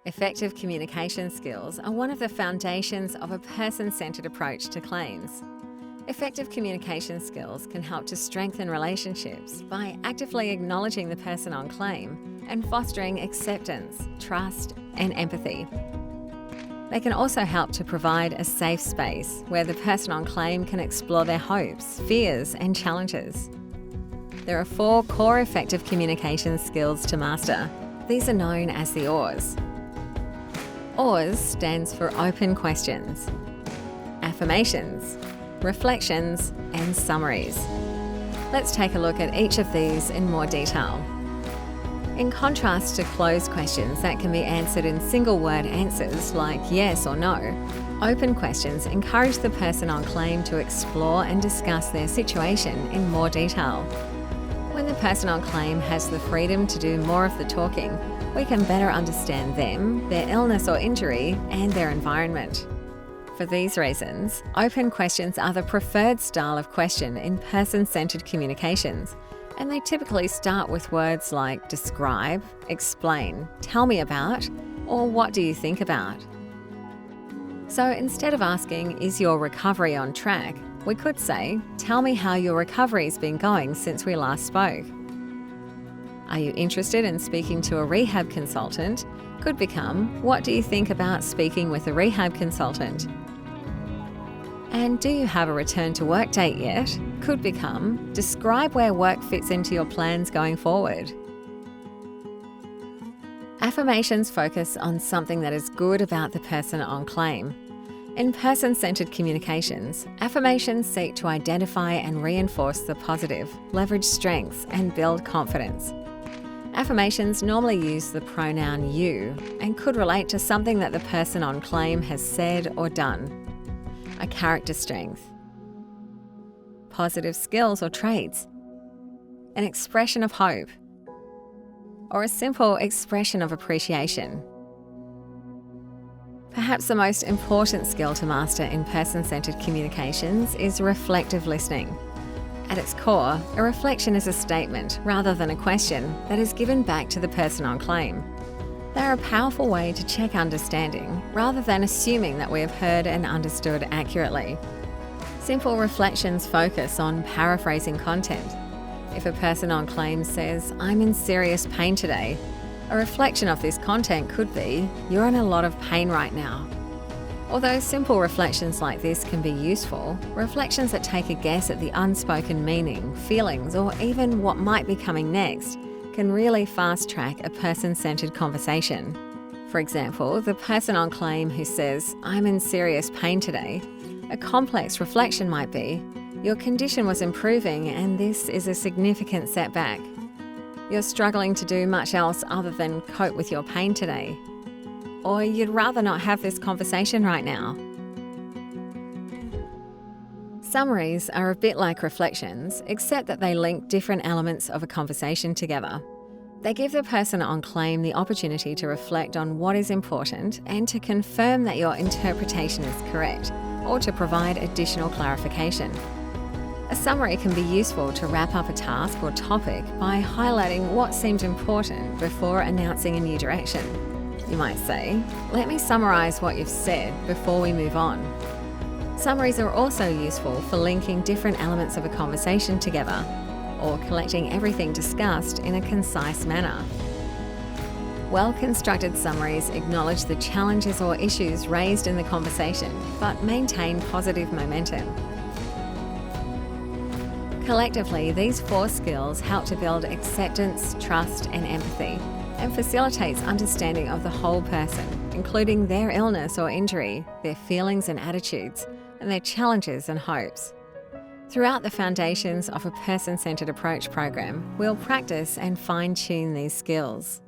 Effective communication skills are one of the foundations of a person-centered approach to claims. Effective communication skills can help to strengthen relationships by actively acknowledging the person on claim and fostering acceptance, trust, and empathy. They can also help to provide a safe space where the person on claim can explore their hopes, fears, and challenges. There are 4 core effective communication skills to master. These are known as the OARS. OARS stands for open questions, affirmations, reflections, and summaries. Let's take a look at each of these in more detail. In contrast to closed questions that can be answered in single-word answers like yes or no, open questions encourage the person on claim to explore and discuss their situation in more detail. When the person on claim has the freedom to do more of the talking, we can better understand them, their illness or injury, and their environment. For these reasons, open questions are the preferred style of question in person-centered communications, and they typically start with words like describe, explain, tell me about, or what do you think about? So instead of asking, is your recovery on track, we could say, tell me how your recovery's been going since we last spoke. Are you interested in speaking to a rehab consultant? Could become, what do you think about speaking with a rehab consultant? And do you have a return to work date yet? Could become, describe where work fits into your plans going forward. Affirmations focus on something that is good about the person on claim. In person-centered communications, affirmations seek to identify and reinforce the positive, leverage strengths, and build confidence. Affirmations normally use the pronoun you and could relate to something that the person on claim has said or done. A character strength, positive skills or traits, an expression of hope, or a simple expression of appreciation. Perhaps the most important skill to master in person-centered communications is reflective listening. At its core, a reflection is a statement, rather than a question, that is given back to the person on claim. They are a powerful way to check understanding, rather than assuming that we have heard and understood accurately. Simple reflections focus on paraphrasing content. If a person on claim says, "I'm in serious pain today," a reflection of this content could be, "You're in a lot of pain right now." Although simple reflections like this can be useful, reflections that take a guess at the unspoken meaning, feelings, or even what might be coming next can really fast-track a person-centered conversation. For example, the person on claim who says, "I'm in serious pain today," a complex reflection might be, "Your condition was improving and this is a significant setback. You're struggling to do much else other than cope with your pain today." Or you'd rather not have this conversation right now. Summaries are a bit like reflections, except that they link different elements of a conversation together. They give the person on claim the opportunity to reflect on what is important and to confirm that your interpretation is correct, or to provide additional clarification. A summary can be useful to wrap up a task or topic by highlighting what seemed important before announcing a new direction. You might say, "Let me summarize what you've said before we move on." Summaries are also useful for linking different elements of a conversation together, or collecting everything discussed in a concise manner. Well-constructed summaries acknowledge the challenges or issues raised in the conversation, but maintain positive momentum. Collectively, these 4 skills help to build acceptance, trust, and empathy, and facilitates understanding of the whole person, including their illness or injury, their feelings and attitudes, and their challenges and hopes. Throughout the Foundations of a Person-Centered Approach program, we'll practice and fine-tune these skills.